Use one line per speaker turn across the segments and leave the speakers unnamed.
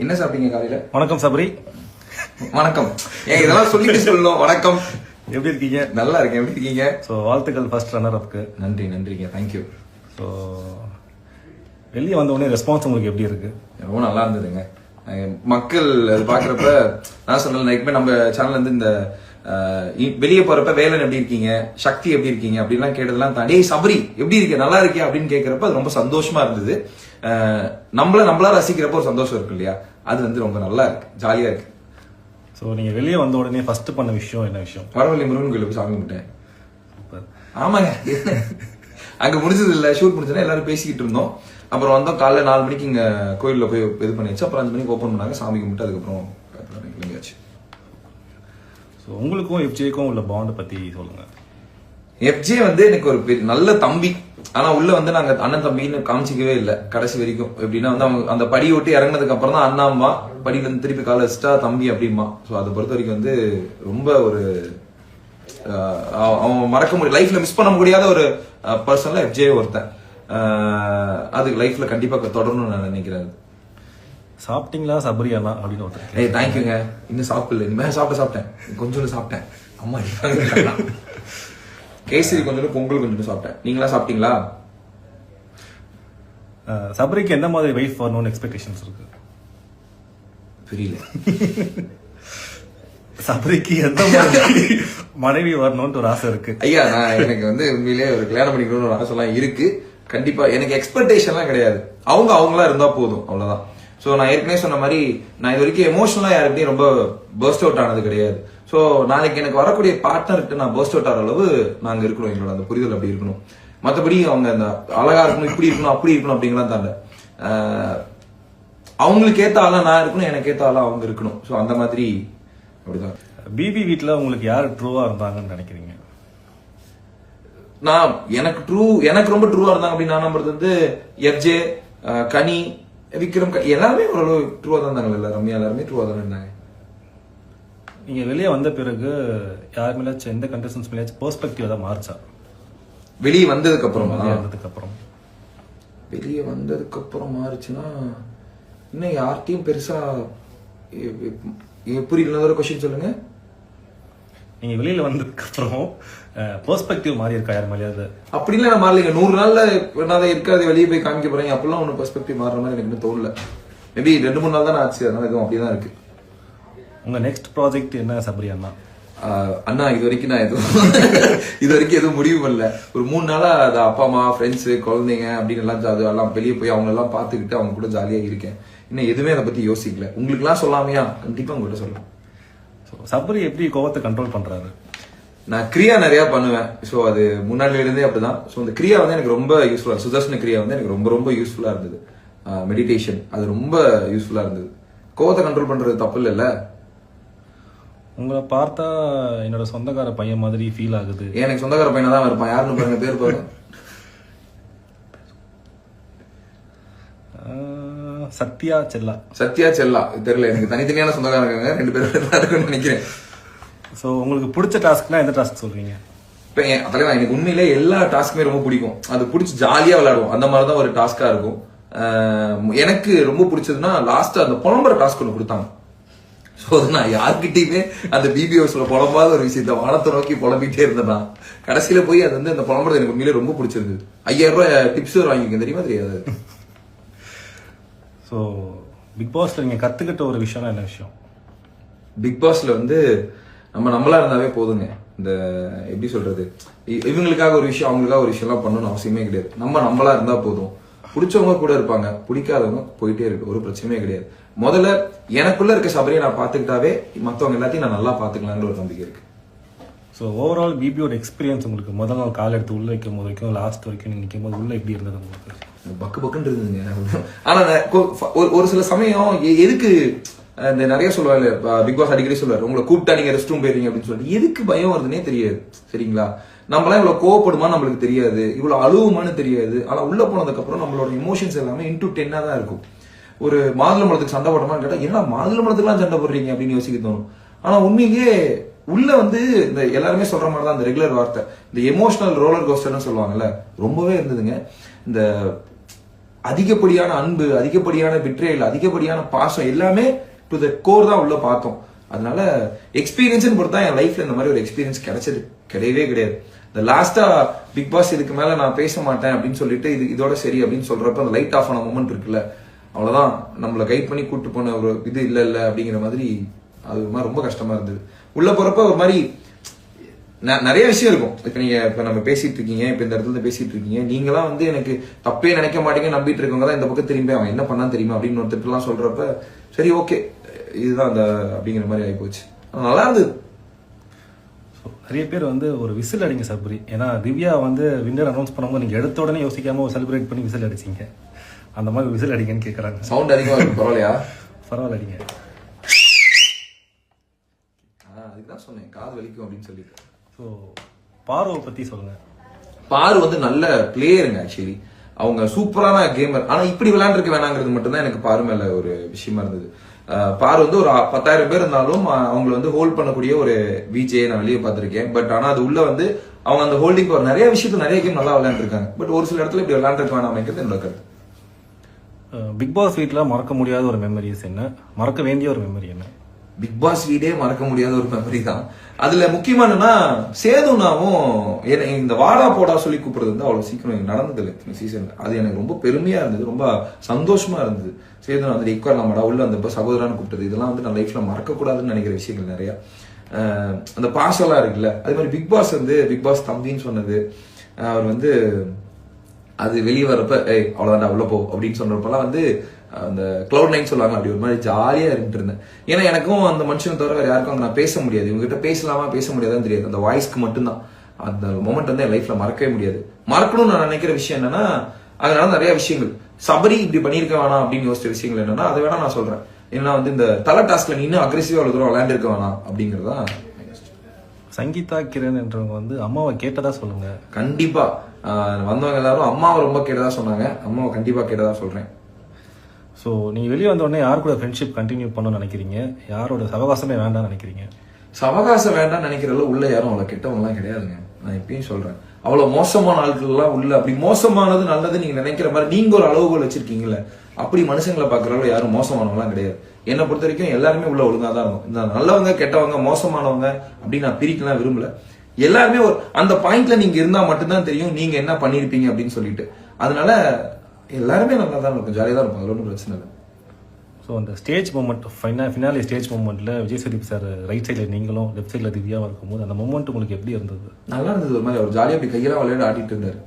என்ன சாப்பிட்டீங்க காலையில?
வணக்கம் சபரி.
வணக்கம். ஏன் இதெல்லாம் சொல்லிட்டு சொல்லணும். வணக்கம்.
எப்படி இருக்கீங்க?
நல்லா இருக்கேன். எப்படி இருக்கீங்க?
ஸோ வாழ்த்துக்கள் ஃபர்ஸ்ட் ரன்னர் அப்க்கு.
நன்றிங்க. தேங்க்யூ.
ஸோ வெளியே வந்த உடனே ரெஸ்பான்ஸ் உங்களுக்கு எப்படி இருக்கு?
ரொம்ப நல்லா இருந்ததுங்க. மக்கள் அது பாக்குறப்ப நான் சொன்னேன், எப்பவுமே நம்ம சேனல்ல இருந்து இந்த வெளியே போறப்ப வேலன் எப்படி இருக்கீங்க, சக்தி எப்படி இருக்கீங்க அப்படின்லாம் கேட்டதெல்லாம் தாண்டி சபரி எப்படி இருக்கு, நல்லா இருக்கியா அப்படின்னு கேட்கறப்ப அது ரொம்ப சந்தோஷமா இருந்தது. நம்மளா ரசிக்கிறப்ப ஒரு சந்தோஷம் இருக்கு இல்லையா, அது வந்து ரொம்ப நல்லா இருக்கு, ஜாலியா இருக்கு.
ஸோ நீங்க வெளியே வந்த உடனே ஃபர்ஸ்ட் பண்ண விஷயம் என்ன விஷயம்?
பரவாயில்ல, முருகன் கோயிலுக்கு சாமி கும்பிட்டேன். ஆமாங்க, அங்க முடிஞ்சது இல்ல, ஷூட் முடிஞ்சதுன்னா எல்லாரும் பேசிக்கிட்டு இருந்தோம். அப்புறம் வந்தோம், காலைல 4 மணிக்கு இங்க கோயில்ல போய் இது பண்ணியாச்சு. அப்புறம் 5 மணிக்கு ஓப்பன் பண்ணாங்க, சாமி கும்பிட்டு அதுக்கப்புறம் கிளம்பியாச்சு.
ஸோ உங்களுக்கும் எஃப்ஜேக்கும் உள்ள பாண்ட் பத்தி சொல்லுங்க.
எஃப்ஜே வந்து எனக்கு ஒரு நல்ல தம்பி. ஆனா உள்ள வந்து நாங்க அண்ணன் தம்பின்னு காமிச்சிக்கவே இல்லை கடைசி வரைக்கும். எப்படின்னா வந்து அவங்க அந்த படி ஓட்டி இறங்கினதுக்கு அப்புறம் தான் அண்ணா அம்மா, படியில இருந்து திருப்பி கால வச்சுட்டா தம்பி அப்படிமா. ஸோ அதை பொறுத்த வரைக்கும் வந்து ரொம்ப ஒரு அவன் மறக்க முடியும், லைஃப்ல மிஸ் பண்ண முடியாத ஒரு பர்சன்ல எஃப்ஜே ஒருத்தன். அது லைஃப்ல கண்டிப்பா தொடரணும்னு நான் நினைக்கிறேன்.
சாப்பிட்டீங்களா சபரி அண்ணா அப்படின்னு ஒருத்தர்.
ஏய் தேங்க்யூங்க. இன்னும் சாப்பிடல, இனிமே சாப்பிட்டேன், கொஞ்சோண்டு சாப்பிட்டேன். அம்மா கேசரி கொஞ்சம், பொங்கல் கொஞ்சம் சாப்பிட்டேன். நீங்களா சாப்பிட்டீங்களா?
சபரிக்கு எந்த மாதிரி வைஃப் வரணும்னு எக்ஸ்பெக்டேஷன்ஸ் இருக்கு?
புரியல.
சபரிக்கு எந்த மாதிரி மனைவி வரணும்னு ஒரு ஆசை இருக்கு?
ஐயா, எனக்கு வந்து உண்மையிலேயே ஒரு கல்யாணம் பண்ணிக்கணும்னு ஒரு ஆசை எல்லாம் இருக்கு. கண்டிப்பா எனக்கு எக்ஸ்பெக்டேஷன்லாம் கிடையாது. அவங்களா இருந்தா போதும், அவ்வளவுதான். சோ நான் ஏற்கனவே சொன்ன மாதிரி நான் இது வரைக்கும் எமோஷனலா யாருக்கிட்டையும் ரொம்ப பர்ஸ்ட் அவுட் ஆனது கிடையாது. சோ நாளைக்கு எனக்கு வரக்கூடிய பார்ட்னர்கிட்ட நான் பர்ஸ்ட் அவுட் ஆகிற அளவு நாங்க இருக்கணும், எங்களோட அந்த புரிதல் அப்படி இருக்கணும். மற்றபடி அவங்க அந்த அழகா இருக்கணும், இப்படி இருக்கணும், அப்படி இருக்கணும் அப்படிங்கலாம் தாண்ட அவங்களுக்கு ஏத்த ஆளா நான் இருக்கணும், எனக்கு ஏத்த ஆளா அவங்க இருக்கணும். சோ அந்த மாதிரி அப்படிதான்.
பிபி வீட்டுல உங்களுக்கு யாரு ட்ரூவா இருந்தாங்கன்னு நினைக்கிறீங்க?
நான் எனக்கு ரொம்ப ட்ரூவா இருந்தாங்க அப்படின்னு நான் நம்புறது வந்து எஃப்ஜே, கனி, விக்ரம், எல்லாருமே ஓரளவு ட்ரூவா தான் இருந்தாங்க. ரம்யா எல்லாருமே ட்ரூவா தான் இருந்தாங்க.
நீங்க வெளியே வந்த பிறகு யார் மேலாச்சும் எந்த கண்டஸ்டன்ஸ் மேலாச்சும் பெர்ஸ்பெக்டிவ் தான் மாறுச்சா?
வெளியே வந்ததுக்கு அப்புறம் வெளியே வந்ததுக்கு அப்புறம் மாறுச்சுன்னா இன்னும் யார்கிட்டையும் பெருசா புரியல. ஒரு கொஸ்டின் சொல்லுங்க.
நீங்க வெளியில வந்ததுக்கு அப்புறம் பெர்ஸ்பெக்டிவ் மாறி இருக்கா யார் மேலேயாவது?
அப்படிலாம் நான் மாறலைங்க. 100 நாள்ல நான் இருக்காது, வெளியே போய் காமிக்க போறேன் அப்படிலாம் ஒன்னும் பெர்ஸ்பெக்டிவ் மாறுற மாதிரி எனக்கு தோணல. மேபி 2-3 நாள் தான் ஆச்சு, அதனால எதுவும் அப்படிதான் இருக்கு.
உங்க நெக்ஸ்ட் ப்ராஜெக்ட் என்ன சபரி அண்ணா?
அண்ணா இது வரைக்கும் நான் எதுவும் முடிவு பண்ணல. ஒரு 3 நாளா அது அப்பா அம்மா, ஃப்ரெண்ட்ஸ், குழந்தைங்க அப்படின்னு எல்லாம் வெளியே போய் அவங்க எல்லாம் பாத்துக்கிட்டு அவங்க கூட ஜாலியா இருக்கேன். இன்னும் எதுவுமே அதை பத்தி யோசிக்கல. உங்களுக்கு எல்லாம் சொல்லாமையா? கண்டிப்பா உங்ககிட்ட சொல்லலாம்.
சபரி எப்படி கோவத்தை கண்ட்ரோல் பண்றாரு?
நான் கிரியா நிறைய பண்ணுவேன். ஸோ அது முன்னாடில இருந்தே அப்படிதான். ஸோ இந்த கிரியா வந்து எனக்கு ரொம்ப யூஸ்ஃபுல்லா, சுதர்சன கிரியா வந்து எனக்கு ரொம்ப ரொம்ப யூஸ்ஃபுல்லா இருந்தது. மெடிடேஷன் அது ரொம்ப யூஸ்ஃபுல்லா இருந்தது. கோவத்தை கண்ட்ரோல் பண்றது தப்பு இல்லைல்ல.
உங்களை பார்த்தா என்னோட சொந்தக்கார பையன் மாதிரி ஃபீல் ஆகுது.
எனக்கு சொந்தக்கார பையனா தான் இருப்பான். யாருன்னு பாருங்க, பேர் பாருங்க.
சத்யா செல்லா
தெரியல, எனக்கு தனித்தனியான சொந்தக்காரங்க 2 பேரும் நினைக்கிறேன்.
சோ உங்களுக்கு பிடிச்ச டாஸ்க்னா எந்த டாஸ்க் சொல்றீங்க?
இப்ப தலைவா, எனக்கு உண்மையிலே எல்லா டாஸ்க்குமே ரொம்ப பிடிக்கும். அது பிடிச்சி ஜாலியா விளையாடுவோம். அந்த மாதிரிதான் ஒரு டாஸ்கா இருக்கும். எனக்கு ரொம்ப பிடிச்சதுன்னா லாஸ்ட் அந்த புலம்புற டாஸ்க் ஒன்று கொடுத்தாங்க. ஸோ நான் யார்கிட்டயுமே அந்த பிபிஓஸ்ல புலம்பாத ஒரு விஷயத்த வானத்தை நோக்கி புலம்பிட்டே இருந்தேன். கடைசியில போய் அது வந்து அந்த புலம்புறது எனக்கு உண்மையிலே ரொம்ப பிடிச்சிருந்தது. 5000 ரூபாய் டிப்ஸ் வாங்கிக்க தெரியுமா? தெரியாது.
ஸோ பிக் பாஸ்ல நீங்க கத்துக்கிட்ட ஒரு விஷயம்னா என்ன விஷயம்?
பிக் பாஸ்ல வந்து நம்மளா இருந்தாவே போதுங்க. இந்த எப்படி சொல்றது, இவங்களுக்காக ஒரு விஷயம் அவங்களுக்காக ஒரு விஷயம் எல்லாம் பண்ணணும்னு அவசியமே கிடையாது. நம்மளா இருந்தா போதும். பிடிச்சவங்க கூட இருப்பாங்க, பிடிக்காதவங்க போயிட்டே இருக்கு, ஒரு பிரச்சனையே கிடையாது. முதல்ல எனக்குள்ள இருக்க சபரியை நான் பாத்துக்கிட்டாவே மத்தவங்க எல்லாத்தையும் நான் நல்லா பாத்துக்கலாங்கிற ஒரு நம்பிக்கை இருக்கு.
ஸோ ஓவரால் பிபியோட எக்ஸ்பீரியன்ஸ் உங்களுக்கு முதல் நாள் கால் எடுத்து உள்ள வைக்கும் போது வரைக்கும் லாஸ்ட் வரைக்கும் நீங்க நிற்கும் போது உள்ள எப்படி இருந்தது உங்களுக்கு?
பக்குன்னு இருந்ததுங்க. ஆனா ஒரு சில சமயம் எதுக்கு இந்த நிறைய சொல்லுவாங்க, பிக் பாஸ் அடிக்கடி சொல்லுவாரு, உங்களை கூப்பிட்டா நீங்க ரெஸ்ட் ரூம் போயிருங்க அப்படின்னு சொல்லிட்டு எதுக்கு பயம் வருதுன்னே தெரியாது. சரிங்களா? நம்மளாம் இவ்வளவு கோவப்படுமா நம்மளுக்கு தெரியாது, இவ்வளவு அழுவுமான்னு தெரியாது. ஆனா உள்ள போனதுக்கு அப்புறம் நம்மளோட இமோஷன்ஸ் எல்லாமே இன்டூ 10 தான் இருக்கும். ஒரு மாதுளம்பழத்துக்கு சண்டை போடுமான்னு கேட்டா என்ன மாதுளம்பழத்துக்குலாம் சண்டை போடுறீங்க அப்படின்னு யோசிக்க தோணும். ஆனா உண்மையிலேயே உள்ள வந்து இந்த எல்லாருமே சொல்ற மாதிரி தான், இந்த ரெகுலர் வார்த்தை இந்த எமோஷனல் ரோலர் கோஸ்டர்னு சொல்லுவாங்கல்ல, ரொம்பவே இருந்ததுங்க. இந்த அதிகப்படியான அன்பு, அதிகப்படியான விட்ரேல், அதிகப்படியான பாசம் எல்லாமே டு த கோர் தான் உள்ள பார்த்தோம். அதனால எக்ஸ்பீரியன்ஸ் பொறுத்தா என் லைஃப்ல இந்த மாதிரி ஒரு எக்ஸ்பீரியன்ஸ் கிடைச்சது கிடையவே கிடையாது. இந்த லாஸ்டா பிக் பாஸ் இதுக்கு மேல நான் பேச மாட்டேன் அப்படின்னு சொல்லிட்டு இதோட சரி அப்படின்னு சொல்றப்ப அந்த லைட் ஆஃப் ஆன மூமெண்ட் இருக்குல்ல, அவ்வளவுதான். நம்மள கைட் பண்ணி கூட்டு போன ஒரு இது இல்ல அப்படிங்கிற மாதிரி அது ஒரு மாதிரி ரொம்ப கஷ்டமா இருந்தது. உள்ள போறப்ப ஒரு மாதிரி நிறைய விஷயம் இருக்கும். இப்ப நம்ம பேசிட்டு இருக்கீங்க, இப்ப இந்த இடத்துல பேசிட்டு இருக்கீங்க, நீங்களாம் வந்து எனக்கு தப்பே நினைக்க மாட்டீங்க நம்பிட்டு இருக்கவங்க தான் இந்த பக்கம் திரும்பி அவன் என்ன பண்ணா தெரியுமா அப்படின்னு ஒருத்தர் எல்லாம் சொல்றப்ப சரி ஓகே இதுதான் அந்த அப்படிங்கிற மாதிரி ஆகி போச்சு. நல்லா இருந்தது.
நிறைய பேர் வந்து ஒரு விசில் அடிங்க சபரி, ஏன்னா திவ்யா வந்து வின்னர் அனௌன்ஸ் பண்ணும்போது நீங்க எடுத்த உடனே யோசிக்காம ஒரு செலிப்ரேட் பண்ணி விசில் அடிச்சீங்க. அந்த மாதிரி விசில் அடிங்கன்னு கேட்கறாங்க.
சவுண்ட் அதிகமா இருக்கு, பரவாயில்லையா?
பரவாயில்ல அடிங்க.
அதுதான் சொன்னேன் காது வலிக்கும் அப்படின்னு சொல்லிட்டு.
ஸோ பாருவை பத்தி சொல்லுங்க.
பாரு வந்து நல்ல பிளேயருங்க. ஆக்சுவலி அவங்க சூப்பரான கேமர். ஆனா இப்படி விளையாண்டுருக்க வேணாங்கிறது மட்டும்தான் எனக்கு பாரு மேல ஒரு விஷயமா இருந்தது. பாரு வந்து ஒரு 10,000 பேர் இருந்தாலும் அவங்களை வந்து ஹோல்ட் பண்ணக்கூடிய ஒரு விஜே நான் வெளியே பார்த்திருக்கேன். பட் ஆனா அது உள்ள வந்து அவங்க அந்த ஹோல்டிங் ஒரு நிறைய விஷயத்துல நிறைய கேம் நல்லா விளையாண்டுருக்காங்க. பட் ஒரு சில இடத்துல இப்படி விளையாண்டுருக்க வேணாம் அமைக்கிறது என்னோட கருத்து.
பிக் பாஸ் வீட்ல மறக்க முடியாத ஒரு மெமரிஸ் என்ன, மறக்க வேண்டிய ஒரு மெமரி என்ன?
பிக் பாஸ் வீடே மறக்க முடியாத ஒரு மெமரி தான். அதுல முக்கியமா என்னன்னா சேதுனாவும் இந்த வாடா போடா சொல்லி கூப்பிடுறது வந்து அவ்வளவு சீக்கிரம் நடந்தது இல்லை இந்த சீசன்ல. அது எனக்கு ரொம்ப பெருமையா இருந்தது, ரொம்ப சந்தோஷமா இருந்தது. சேதுனா வந்து இக்குவல் நம்மடா உள்ள அந்த சகோதரான்னு கூப்பிட்டது இதெல்லாம் வந்து நான் லைஃப்ல மறக்க கூடாதுன்னு நினைக்கிற விஷயங்கள் நிறைய. அந்த பாசெல்லாம் இருக்குல்ல, அதே மாதிரி பிக் பாஸ் வந்து பிக் பாஸ் தம்பின்னு சொன்னது, அவர் வந்து அது வெளியே வரப்ப அவ்வளவுதான் உள்ள போ அப்படின்னு சொன்னப்பெல்லாம் வந்து அந்த கிளவுட் நைன் சொல்லுவாங்க, அப்படி ஒரு மாதிரி ஜாலியா இருந்துட்டு இருந்தேன். ஏன்னா எனக்கும் அந்த மனுஷனை தவிர வேற யாருக்கும் அங்க நான் பேச முடியாது, இவங்ககிட்ட பேசலாமா பேச முடியாதான்னு தெரியாது. அந்த வாய்ஸ்க்கு மட்டும்தான் அந்த மொமெண்ட் வந்து என் லைஃப்ல மறக்கவே முடியாது. மறக்கணும்னு நான் நினைக்கிற விஷயம் என்னன்னா, அதனால நிறைய விஷயங்கள் சபரி இப்படி பண்ணிருக்க வேணாம் அப்படின்னு யோசிச்ச விஷயங்கள் என்னன்னா அதை வேணா நான் சொல்றேன். ஏன்னா வந்து இந்த தலை டாஸ்க்ல நீ இன்னும் அக்ரெசிவா அவ்வளவு தூரம் விளையாண்டு இருக்க வேணாம் அப்படிங்கறதா.
சங்கீதா கிரண் என்றவங்க வந்து அம்மாவை கேட்டதா சொல்லுங்க.
கண்டிப்பா வந்தவங்க எல்லாரும் அம்மாவை ரொம்ப கேட்டதா சொன்னாங்க. அம்மாவை கண்டிப்பா கேட்டதா சொல்றேன்.
ஸோ நீங்கள் வெளியே வந்த உடனே யார் கூட ஃப்ரெண்ட்ஷிப் கண்டினியூ பண்ணணும்னு நினைக்கிறீங்க, யாரோட சவகாசமே வேண்டாம்னு நினைக்கிறீங்க?
சவகாசம் வேண்டாம் நினைக்கிறதுல உள்ள யாரும் அவ்வளவு கெட்டவங்கலாம் கிடையாதுங்க. நான் இப்பயும் சொல்றேன், அவ்வளவு மோசமான ஆட்கள் எல்லாம் உள்ள அப்படி மோசமானது நல்லது நீங்க நினைக்கிற மாதிரி நீங்க ஒரு அளவுகோல் வச்சிருக்கீங்கல்ல, அப்படி மனுஷங்களை பாக்குறவங்க யாரும் மோசமானவங்களாம் கிடையாது. என்னை பொறுத்த வரைக்கும் எல்லாருமே உள்ள ஒழுங்கா தான் இருக்கும். இந்த நல்லவங்க கெட்டவங்க மோசமானவங்க அப்படின்னு நான் பிரிக்கலாம் விரும்பல. எல்லாருமே ஒரு அந்த பாயிண்ட்ல நீங்க இருந்தா மட்டும்தான் தெரியும் நீங்க என்ன பண்ணிருப்பீங்க அப்படின்னு சொல்லிட்டு. அதனால எல்லாருமே நல்லா தான் இருக்கும், ஜாலியாக தான் இருக்கும், அது ஒன்றும் பிரச்சனை இல்லை.
ஸோ அந்த ஸ்டேஜ் மூமெண்ட் ஃபினாலி ஸ்டேஜ் மூமெண்ட்ல விஜய் சேதுபதி சார் ரைட் சைடில் நீங்களும் லெஃப்ட் சைடில் திவ்யாவும் இருக்கும்போது அந்த மூமெண்ட் உங்களுக்கு எப்படி இருந்தது? நல்லா இருந்தது. ஒரு மாதிரி அவர் ஜாலியாக அப்படி கையெல்லாம் விளையாட ஆடிட்டு இருந்தாரு.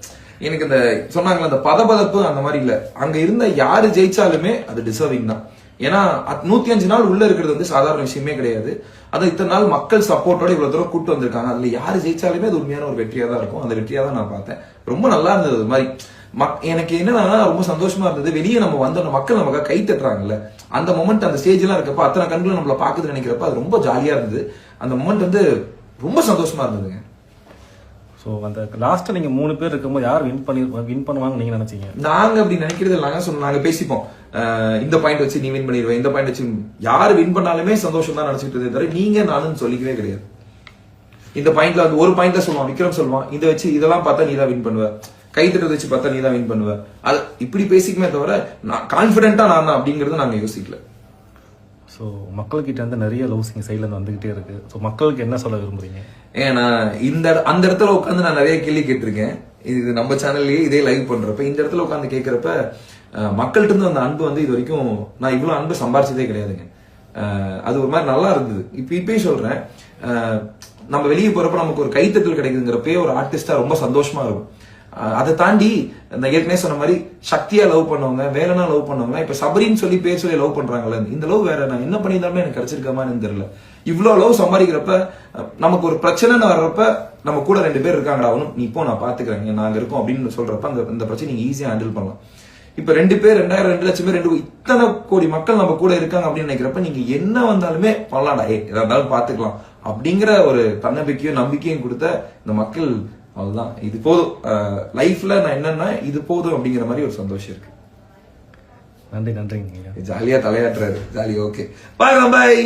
எனக்கு இந்த சொன்னாங்களே அந்த பதபதப்பு அந்த மாதிரி இல்லை. அங்க இருந்த யாரு ஜெயிச்சாலுமே அது டிசர்விங் தான். ஏன்னா 105 நாள் உள்ள இருக்கிறது வந்து சாதாரண விஷயமே கிடையாது. அது இத்தனை நாள் மக்கள் சப்போர்ட்டோட இவ்வளவு தூரம் கூட்டு வந்திருக்காங்க. அதுல யாரு ஜெயிச்சாலுமே அது உண்மையான ஒரு வெற்றியா தான் இருக்கும். அந்த வெற்றியா தான் நான் பார்த்தேன். ரொம்ப நல்லா இருந்தது. அது மாதிரி எனக்கு என்னன்னா ரொம்ப சந்தோஷமா இருந்தது. வெளியே நம்ம வந்த மக்கள் நமக்கு கை தட்டுறாங்கல்ல, அந்த மொமெண்ட் அந்த ஸ்டேஜ் எல்லாம் இருக்கப்ப அத்தனை கண்களும் நம்மள பாக்குது நினைக்கிறப்ப அது ரொம்ப ஜாலியா இருந்தது. அந்த மொமெண்ட் வந்து ரொம்ப சந்தோஷமா இருந்ததுங்க. ஸோ அந்த லாஸ்ட் நீங்க 3 பேர் இருக்கும்போது யார் வின் பண்ணுவாங்க நீங்க நினைச்சீங்க? நாங்க அப்படி நினைக்கிறது இல்லைங்க. நாங்க பேசிப்போம், இந்த பாயிண்ட் வச்சு நீ வின் பண்ணிடுவேன், இந்த பாயிண்ட் வச்சு யாரு வின் பண்ணாலுமே சந்தோஷம் தான் நினைச்சிட்டு இருந்தே தவிர நீங்க நானும் சொல்லிக்கவே கிடையாது. இந்த பாயிண்ட்ல வந்து ஒரு பாயிண்ட்ல சொல்லுவான் விக்ரம் சொல்லுவான், இதை வச்சு இதெல்லாம் பார்த்தா நீ தான் வின் பண்ணுவ, கை தட்டத்தை வச்சு பார்த்தா நீ தான் வின் பண்ணுவ, அது இப்படி பேசிக்குமே தவிர நான் கான்பிடென்ட்டா நான் தான் அப்படிங்கறது நாங்க யோசிக்கல. ஸோ மக்கள்கிட்ட வந்து நிறைய லவ்ஸிங் சைட்ல இருந்து வந்துகிட்டே இருக்கு. ஸோ மக்களுக்கு என்ன சொல்ல விரும்புறீங்க? ஏன்னா அந்த இடத்துல உட்காந்து நான் நிறைய கேள்வி கேட்டிருக்கேன். இது நம்ம சேனல்லயே இதே லைவ் பண்றப்ப இந்த இடத்துல உட்காந்து கேட்கறப்ப மக்கள்கிட்ட இருந்து அந்த அன்பு வந்து இது வரைக்கும் நான் இவ்வளவு அன்பு சம்பாரிச்சதே கிடையாதுங்க. அது ஒரு மாதிரி நல்லா இருந்தது. இப்பயும் சொல்றேன், நம்ம வெளியே போறப்ப நமக்கு ஒரு கைத்தட்டல் கிடைக்குதுங்கிறப்பே ஒரு ஆர்டிஸ்டா ரொம்ப சந்தோஷமா இருக்கும். அதை தாண்டி இந்த ஏற்கனவே சொன்ன மாதிரி சக்தியா லவ் பண்ணவங்க, வேலைனா லவ் பண்ணவங்க, இப்ப சபரின்னு சொல்லி பேர் சொல்லி லவ் பண்றாங்கல்ல, இந்த லவ் வேற நான் என்ன பண்ணியிருந்தாலுமே எனக்கு கிடைச்சிருக்காமான்னு தெரியல. இவ்வளவு லவ் சம்பாதிக்கிறப்ப நமக்கு ஒரு பிரச்சனைன்னு வர்றப்ப நம்ம கூட 2 பேர் இருக்காங்கடா, அவனும் நீ இப்போ நான் பாத்துக்கிறேன் நாங்க இருக்கோம் அப்படின்னு சொல்றப்ப அந்த பிரச்சனை நீங்க ஈஸியா ஹேண்டில் பண்ணலாம். இப்ப 2 பேர் 2000 2 லட்சம் பேர் இத்தனை கோடி மக்கள் நம்ம கூட இருக்காங்க அப்படின்னு நினைக்கிறப்ப நீங்க என்ன வந்தாலுமே பண்ணலாம்டா, எதா இருந்தாலும் பாத்துக்கலாம் அப்படிங்கிற ஒரு தன்னம்பிக்கையும் நம்பிக்கையும் கொடுத்த இந்த மக்கள், அவ்வளவுதான் இது போதும். லைஃப்ல நான் என்னன்னா இது போதும் அப்படிங்கிற மாதிரி ஒரு சந்தோஷம் இருக்கு. நன்றி. ஜாலியா தலையாட்டுறாரு, ஜாலி. ஓகே, பாய் பாய்.